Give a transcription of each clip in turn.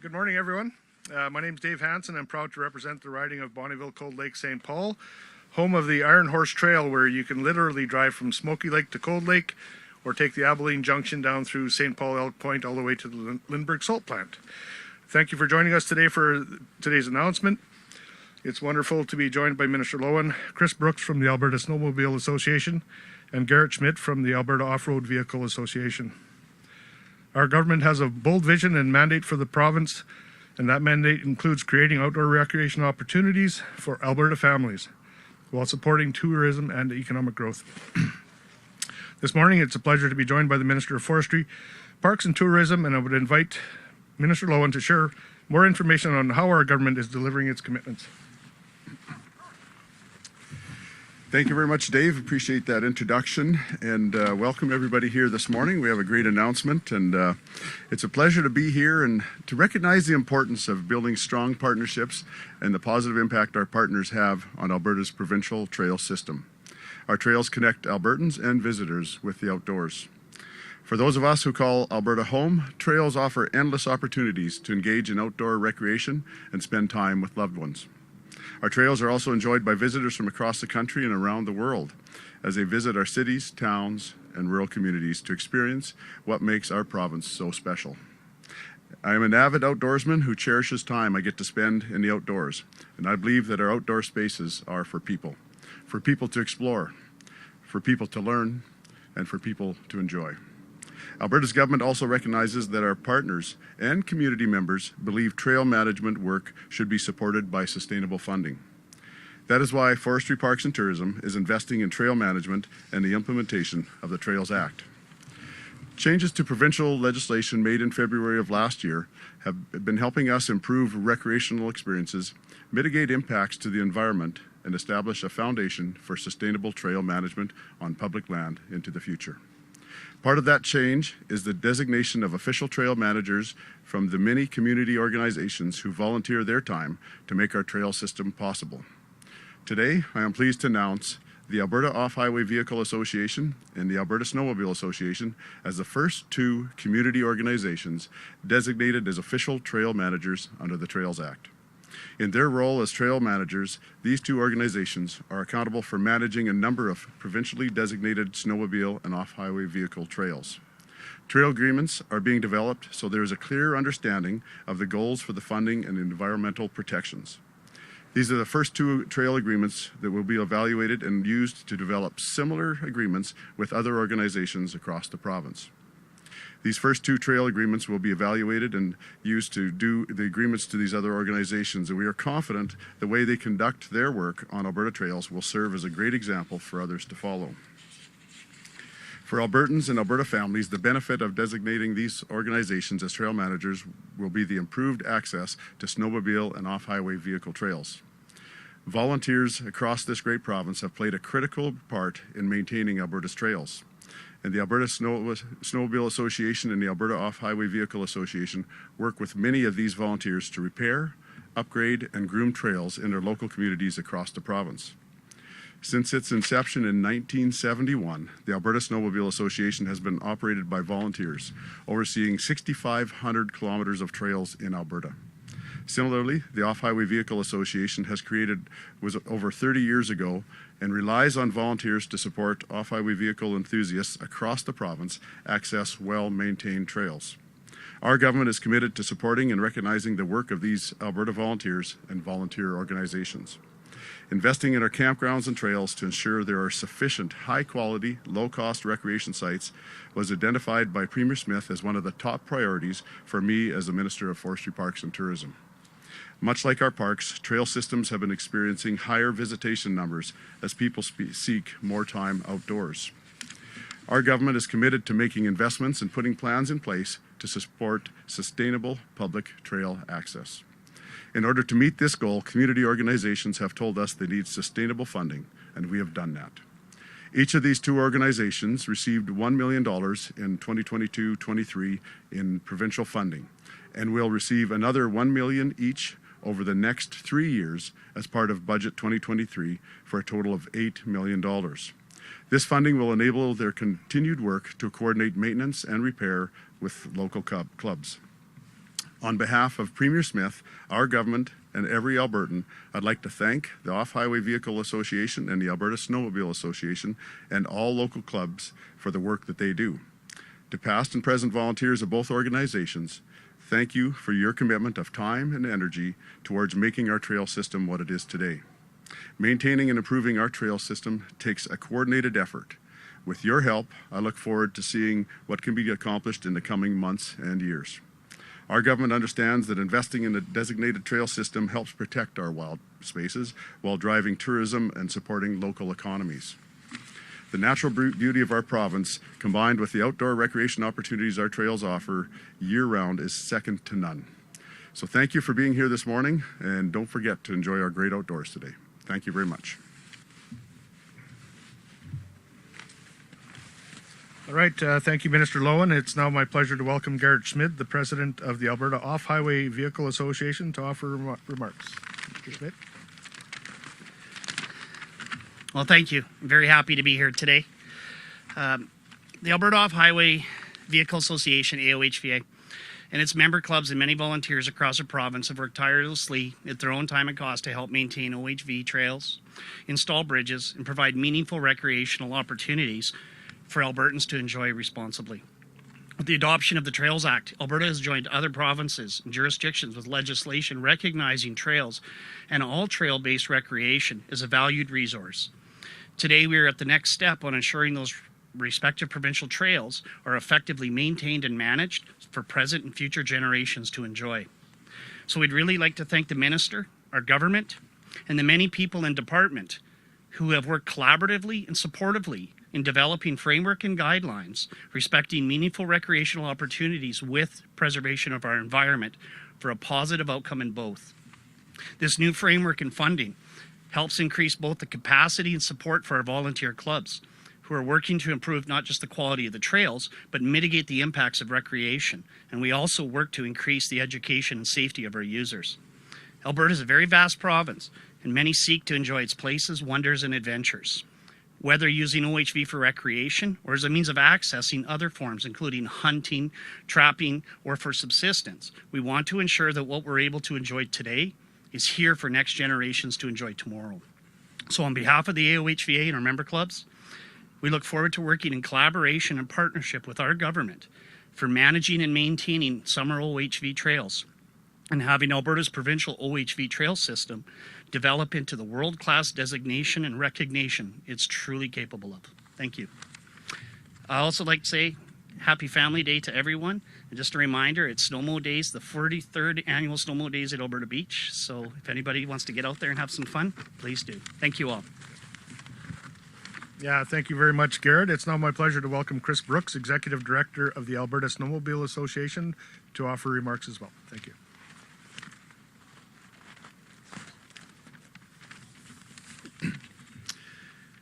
Good morning, everyone. My name is Dave Hansen. I'm proud to represent the riding of Bonnyville-Cold Lake St. Paul, home of the Iron Horse Trail, where you can literally drive from Smoky Lake to Cold Lake or take the Abilene Junction down through St. Paul Elk Point all the way to the Lindbergh Salt Plant. Thank you for joining us today for today's announcement. It's wonderful to be joined by Minister Loewen, Chris Brooks from the Alberta Snowmobile Association, and Garrett Schmidt from the Alberta Off-Road Vehicle Association. Our government has a bold vision and mandate for the province, and that mandate includes creating outdoor recreation opportunities for Alberta families while supporting tourism and economic growth. This morning, it's a pleasure to be joined by the Minister of Forestry, Parks and Tourism, and I would invite Minister Loewen to share more information on how our government is delivering its commitments. Thank you very much, Dave. Appreciate that introduction, and welcome everybody here this morning. We have a great announcement, and it's a pleasure to be here and to recognize the importance of building strong partnerships and the positive impact our partners have on Alberta's provincial trail system. Our trails connect Albertans and visitors with the outdoors. For those of us who call Alberta home, trails offer endless opportunities to engage in outdoor recreation and spend time with loved ones. Our trails are also enjoyed by visitors from across the country and around the world as they visit our cities, towns, and rural communities to experience what makes our province so special. I am an avid outdoorsman who cherishes time I get to spend in the outdoors, and I believe that our outdoor spaces are for people to explore, for people to learn, and for people to enjoy. Alberta's government also recognizes that our partners and community members believe trail management work should be supported by sustainable funding. That is why Forestry, Parks and Tourism is investing in trail management and the implementation of the Trails Act. Changes to provincial legislation made in February of last year have been helping us improve recreational experiences, mitigate impacts to the environment, and establish a foundation for sustainable trail management on public land into the future. Part of that change is the designation of official trail managers from the many community organizations who volunteer their time to make our trail system possible. Today, I am pleased to announce the Alberta Off-Highway Vehicle Association and the Alberta Snowmobile Association as the first two community organizations designated as official trail managers under the Trails Act. In their role as trail managers, these two organizations are accountable for managing a number of provincially designated snowmobile and off-highway vehicle trails. Trail agreements are being developed so there is a clear understanding of the goals for the funding and environmental protections. These are the first two trail agreements that will be evaluated and used to develop similar agreements with other organizations across the province. These first two trail agreements will be evaluated and used to do the agreements to these other organizations, and we are confident the way they conduct their work on Alberta trails will serve as a great example for others to follow. For Albertans and Alberta families, the benefit of designating these organizations as trail managers will be the improved access to snowmobile and off-highway vehicle trails. Volunteers across this great province have played a critical part in maintaining Alberta's trails. And the Alberta Snowmobile Association and the Alberta Off-Highway Vehicle Association work with many of these volunteers to repair, upgrade, and groom trails in their local communities across the province. Since its inception in 1971, the Alberta Snowmobile Association has been operated by volunteers, overseeing 6,500 kilometers of trails in Alberta. Similarly, the Off-Highway Vehicle Association was over 30 years ago and relies on volunteers to support off-highway vehicle enthusiasts across the province access well-maintained trails. Our government is committed to supporting and recognizing the work of these Alberta volunteers and volunteer organizations. Investing in our campgrounds and trails to ensure there are sufficient high-quality, low-cost recreation sites was identified by Premier Smith as one of the top priorities for me as the Minister of Forestry, Parks and Tourism. Much like our parks, trail systems have been experiencing higher visitation numbers as people seek more time outdoors. Our government is committed to making investments and putting plans in place to support sustainable public trail access. In order to meet this goal, community organizations have told us they need sustainable funding, and we have done that. Each of these two organizations received $1 million in 2022-23 in provincial funding, and will receive another $1 million each over the next 3 years as part of Budget 2023 for a total of $8 million. This funding will enable their continued work to coordinate maintenance and repair with local clubs. On behalf of Premier Smith, our government, and every Albertan, I'd like to thank the Off-Highway Vehicle Association and the Alberta Snowmobile Association and all local clubs for the work that they do. To past and present volunteers of both organizations, thank you for your commitment of time and energy towards making our trail system what it is today. Maintaining and improving our trail system takes a coordinated effort. With your help, I look forward to seeing what can be accomplished in the coming months and years. Our government understands that investing in a designated trail system helps protect our wild spaces while driving tourism and supporting local economies. The natural beauty of our province, combined with the outdoor recreation opportunities our trails offer year-round, is second to none. So thank you for being here this morning, and don't forget to enjoy our great outdoors today. Thank you very much. All right, thank you, Minister Loewen. It's now my pleasure to welcome Garrett Schmidt, the president of the Alberta Off-Highway Vehicle Association, to offer remarks. Mr. Schmidt. Well, thank you. I'm very happy to be here today. The Alberta Off-Highway Vehicle Association, AOHVA, and its member clubs and many volunteers across the province have worked tirelessly at their own time and cost to help maintain OHV trails, install bridges, and provide meaningful recreational opportunities for Albertans to enjoy responsibly. With the adoption of the Trails Act, Alberta has joined other provinces and jurisdictions with legislation recognizing trails and all trail-based recreation as a valued resource. Today, we are at the next step on ensuring those respective provincial trails are effectively maintained and managed for present and future generations to enjoy. So we'd really like to thank the Minister, our government, and the many people in department who have worked collaboratively and supportively in developing framework and guidelines respecting meaningful recreational opportunities with preservation of our environment for a positive outcome in both. This new framework and funding helps increase both the capacity and support for our volunteer clubs, who are working to improve not just the quality of the trails, but mitigate the impacts of recreation. And we also work to increase the education and safety of our users. Alberta is a very vast province, and many seek to enjoy its places, wonders, and adventures. Whether using OHV for recreation or as a means of accessing other forms, including hunting, trapping, or for subsistence, we want to ensure that what we're able to enjoy today is here for next generations to enjoy tomorrow. So on behalf of the AOHVA and our member clubs, we look forward to working in collaboration and partnership with our government for managing and maintaining summer OHV trails and having Alberta's provincial OHV trail system develop into the world-class designation and recognition it's truly capable of. Thank you. I also like to say Happy Family Day to everyone. And just a reminder, it's Snowmo Days, the 43rd annual Snowmo Days at Alberta Beach. So if anybody wants to get out there and have some fun, please do. Thank you all. Yeah, thank you very much, Garrett. It's now my pleasure to welcome Chris Brooks, Executive Director of the Alberta Snowmobile Association, to offer remarks as well. Thank you.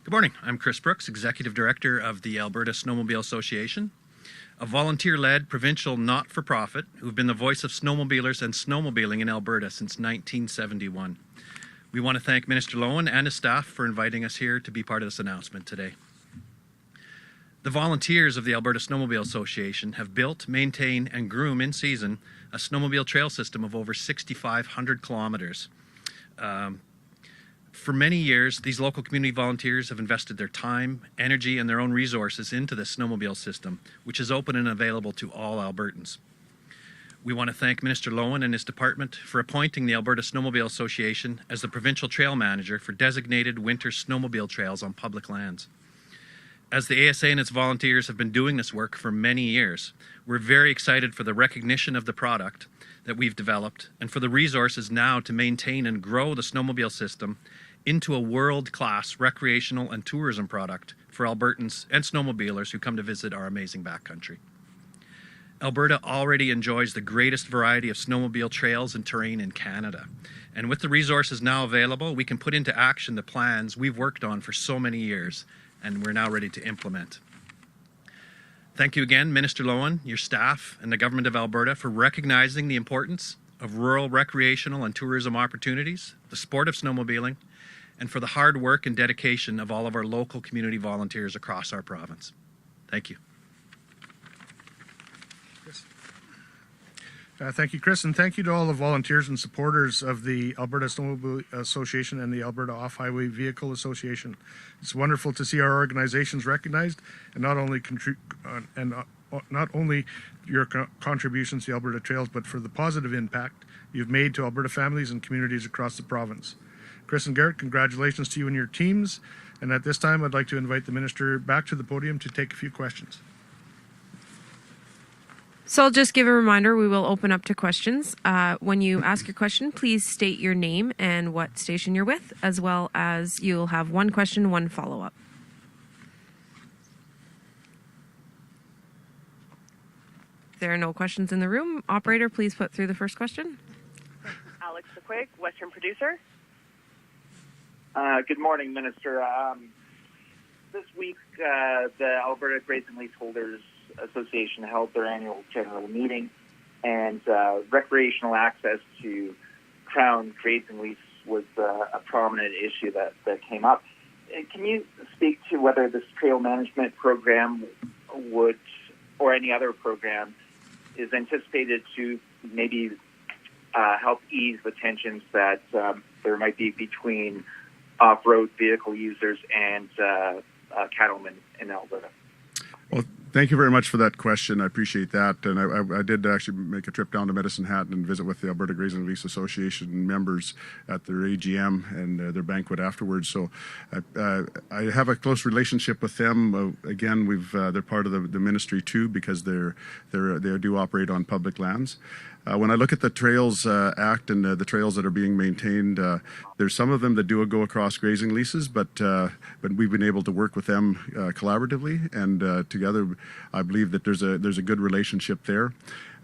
Good morning. I'm Chris Brooks, Executive Director of the Alberta Snowmobile Association, a volunteer-led provincial not-for-profit who've been the voice of snowmobilers and snowmobiling in Alberta since 1971. We want to thank Minister Loewen and his staff for inviting us here to be part of this announcement today. The volunteers of the Alberta Snowmobile Association have built, maintain, and groom in season a snowmobile trail system of over 6,500 kilometers. For many years, these local community volunteers have invested their time, energy, and their own resources into the snowmobile system, which is open and available to all Albertans. We want to thank Minister Loewen and his department for appointing the Alberta Snowmobile Association as the provincial trail manager for designated winter snowmobile trails on public lands. As the ASA and its volunteers have been doing this work for many years, we're very excited for the recognition of the product that we've developed and for the resources now to maintain and grow the snowmobile system into a world-class recreational and tourism product for Albertans and snowmobilers who come to visit our amazing backcountry. Alberta already enjoys the greatest variety of snowmobile trails and terrain in Canada. And with the resources now available, we can put into action the plans we've worked on for so many years, and we're now ready to implement. Thank you again, Minister Loewen, your staff, and the Government of Alberta for recognizing the importance of rural recreational and tourism opportunities, the sport of snowmobiling, and for the hard work and dedication of all of our local community volunteers across our province. Thank you. Thank you, Chris, and thank you to all the volunteers and supporters of the Alberta Snowmobile Association and the Alberta Off-Highway Vehicle Association. It's wonderful to see our organizations recognized, and not only your contributions to Alberta Trails, but for the positive impact you've made to Alberta families and communities across the province. Chris and Garrett, congratulations to you and your teams. And at this time, I'd like to invite the Minister back to the podium to take a few questions. So I'll just give a reminder, we will open up to questions. When you ask your question, please state your name and what station you're with, as well as you'll have one question, one follow-up. There are no questions in the room. Operator, please put through the first question. Alex DeQuig, Western Producer. Good morning, Minister. This week, the Alberta Grazing Leaseholders Association held their annual general meeting, and recreational access to Crown grazing lease was a prominent issue that came up. Can you speak to whether this trail management program would, or any other program, is anticipated to maybe help ease the tensions that there might be between off-road vehicle users and cattlemen in Alberta? Well, thank you very much for that question. I appreciate that. And I did actually make a trip down to Medicine Hat and visit with the Alberta Grazing Lease Association members at their AGM and their banquet afterwards. So I have a close relationship with them. Again, they're part of the ministry too, because they do operate on public lands. When I look at the Trails Act and the trails that are being maintained, there's some of them that do go across grazing leases, but we've been able to work with them collaboratively, and together I believe that there's a good relationship there.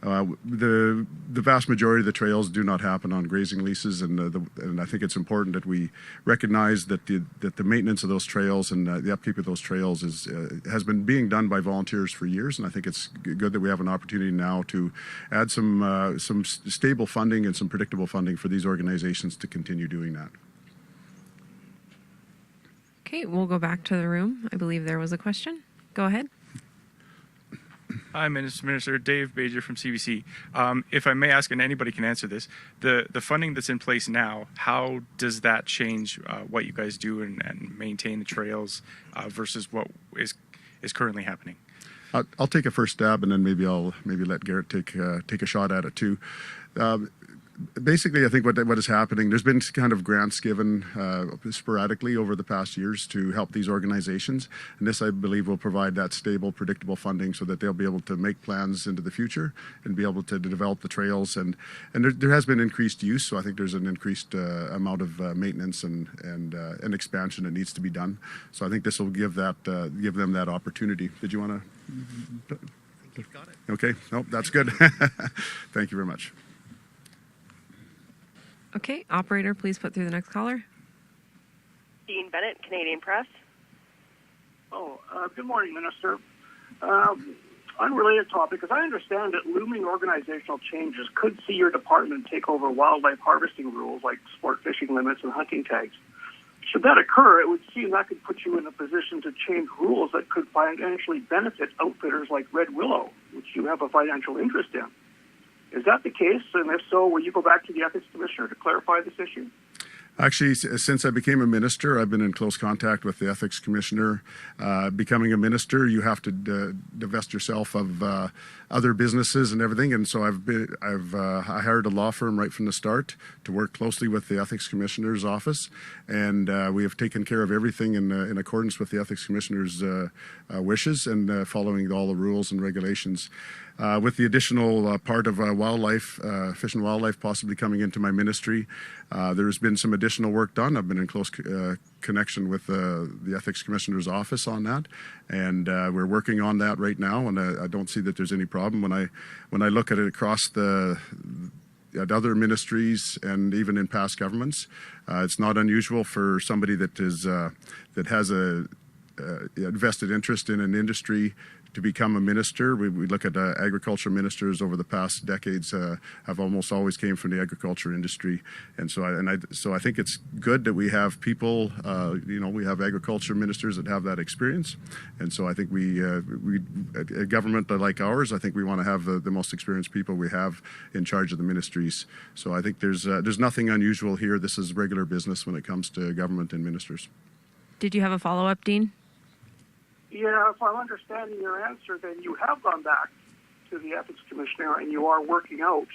The vast majority of the trails do not happen on grazing leases, and I think it's important that we recognize that the maintenance of those trails and the upkeep of those trails has been being done by volunteers for years, and I think it's good that we have an opportunity now to add some stable funding and some predictable funding for these organizations to continue doing that. Okay, we'll go back to the room. I believe there was a question. Go ahead. Hi, Minister Dave Bajer from CBC. If I may ask, and anybody can answer this, the funding that's in place now, how does that change what you guys do and maintain the trails versus what is currently happening? I'll take a first stab, and then maybe let Garrett take a shot at it too. Basically, I think what is happening, there's been kind of grants given sporadically over the past years to help these organizations, and this, I believe, will provide that stable, predictable funding so that they'll be able to make plans into the future and be able to develop the trails. And there has been increased use, so I think there's an increased amount of maintenance and expansion that needs to be done. So I think this will give them that opportunity. Did you want to? I think you've got it. Okay. Nope, that's good. Thank you very much. Okay, operator, please put through the next caller. Dean Bennett, Canadian Press. Good morning, Minister. Unrelated topic, as I understand it, looming organizational changes could see your department take over wildlife harvesting rules like sport fishing limits and hunting tags. Should that occur, it would seem that could put you in a position to change rules that could financially benefit outfitters like Red Willow, which you have a financial interest in. Is that the case? And if so, will you go back to the Ethics Commissioner to clarify this issue? Actually, since I became a minister, I've been in close contact with the Ethics Commissioner. Becoming a minister, you have to divest yourself of other businesses and everything, and so I hired a law firm right from the start to work closely with the Ethics Commissioner's office, and we have taken care of everything in accordance with the Ethics Commissioner's wishes and following all the rules and regulations. With the additional part of wildlife, fish and wildlife possibly coming into my ministry, there's been some additional work done. I've been in close connection with the Ethics Commissioner's office on that, and we're working on that right now, and I don't see that there's any problem. When I look at it across at other ministries and even in past governments, it's not unusual for somebody that has a vested interest in an industry to become a minister. We look at agriculture ministers over the past decades have almost always came from the agriculture industry, and so I think it's good that we have people. We have agriculture ministers that have that experience, and so I think we a government like ours, I think we want to have the most experienced people we have in charge of the ministries. So I think there's nothing unusual here. This is regular business when it comes to government and ministers. Did you have a follow-up, Dean? Yeah, if I'm understanding your answer, then you have gone back to the ethics commissioner and you are working out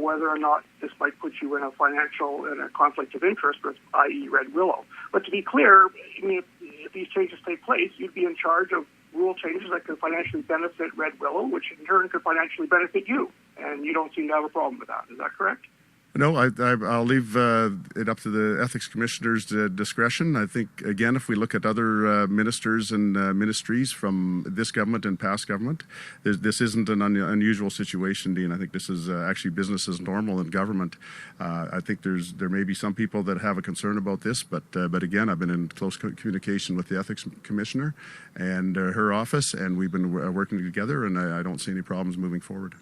whether or not this might put you in a conflict of interest with, i.e. Red Willow. But to be clear, I mean, if these changes take place, you'd be in charge of rule changes that could financially benefit Red Willow, which in turn could financially benefit you. And you don't seem to have a problem with that. Is that correct? No, I'll leave it up to the ethics commissioner's discretion. I think, again, if we look at other ministers and ministries from this government and past government, this isn't an unusual situation, Dean. I think this is actually business as normal in government. I think there may be some people that have a concern about this, but again, I've been in close communication with the ethics commissioner and her office, and we've been working together, and I don't see any problems moving forward.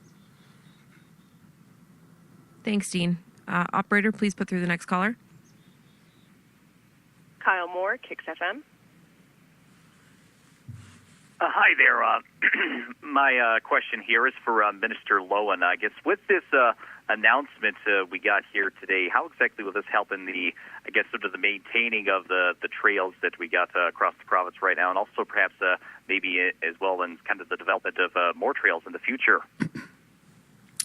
Thanks, Dean. Operator, please put through the next caller. Kyle Moore, Kicks FM. Hi there. My question here is for Minister Loewen. I guess with this announcement we got here today, how exactly will this help in the maintaining of the trails that we got across the province right now, and also perhaps maybe as well in kind of the development of more trails in the future?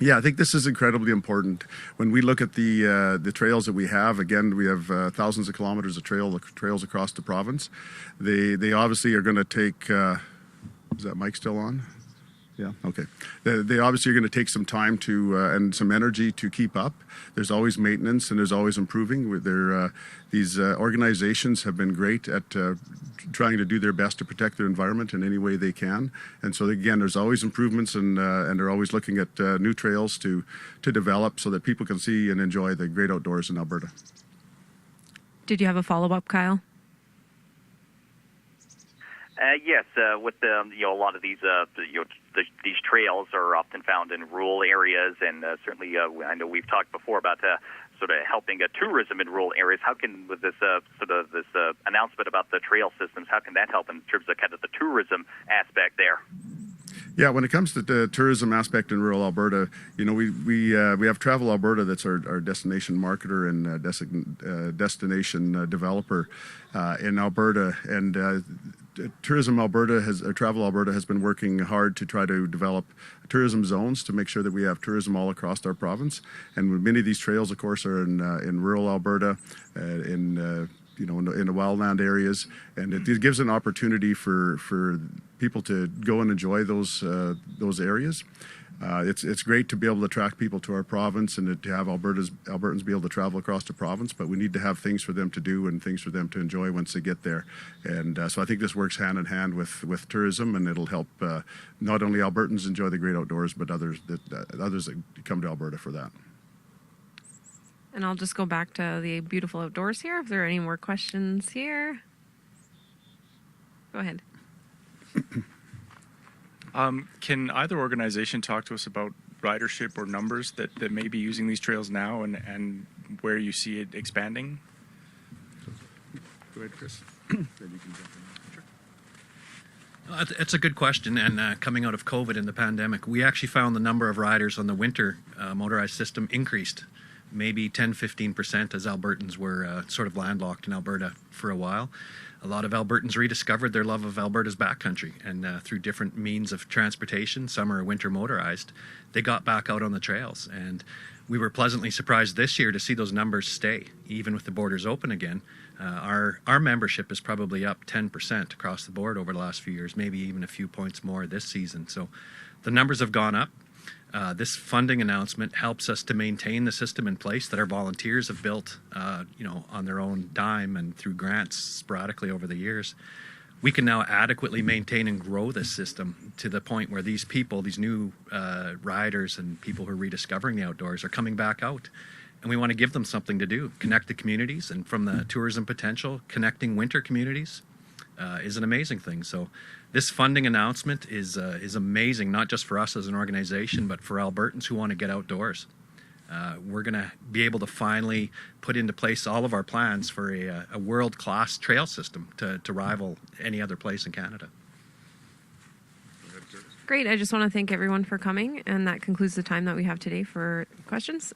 Yeah, I think this is incredibly important. When we look at the trails that we have, again, we have thousands of kilometers of trails across the province. They obviously are going to take. Is that mic still on? Yeah. Okay. They obviously are going to take some time to and some energy to keep up. There's always maintenance and there's always improving. These organizations have been great at trying to do their best to protect their environment in any way they can. And so again, there's always improvements, and they're always looking at new trails to develop so that people can see and enjoy the great outdoors in Alberta. Did you have a follow-up, Kyle? Yes, with a lot of these these trails are often found in rural areas, and certainly I know we've talked before about sort of helping tourism in rural areas. How can, with this this announcement about the trail systems, how can that help in terms of kind of the tourism aspect there? Yeah, when it comes to the tourism aspect in rural Alberta, we have Travel Alberta, that's our destination marketer and destination developer in Alberta, and Tourism Alberta Travel Alberta has been working hard to try to develop tourism zones to make sure that we have tourism all across our province. And many of these trails, of course, are in rural Alberta, in the wildland areas, and it gives an opportunity for people to go and enjoy those areas. It's great to be able to attract people to our province and to have Albertans be able to travel across the province, but we need to have things for them to do and things for them to enjoy once they get there. And so I think this works hand in hand with tourism, and it'll help not only Albertans enjoy the great outdoors, but others that come to Alberta for that. And I'll just go back to the beautiful outdoors here. If there are any more questions here, go ahead. Can either organization talk to us about ridership or numbers that may be using these trails now, and where you see it expanding? Go ahead, Chris. Then you can jump in. Sure. It's a good question, and coming out of COVID and the pandemic, we actually found the number of riders on the winter motorized system increased maybe 10-15% as Albertans were sort of landlocked in Alberta for a while. A lot of Albertans rediscovered their love of Alberta's backcountry, and through different means of transportation, summer or winter motorized, they got back out on the trails. And we were pleasantly surprised this year to see those numbers stay, even with the borders open again. Our membership is probably up 10% across the board over the last few years, maybe even a few points more this season. So the numbers have gone up. This funding announcement helps us to maintain the system in place that our volunteers have built, on their own dime and through grants sporadically over the years. We can now adequately maintain and grow this system to the point where these people, these new riders and people who are rediscovering the outdoors, are coming back out. And we want to give them something to do, connect the communities, and from the tourism potential, connecting winter communities is an amazing thing. So this funding announcement is amazing, not just for us as an organization, but for Albertans who want to get outdoors. We're going to be able to finally put into place all of our plans for a world-class trail system to rival any other place in Canada. Great. I just want to thank everyone for coming, and that concludes the time that we have today for questions.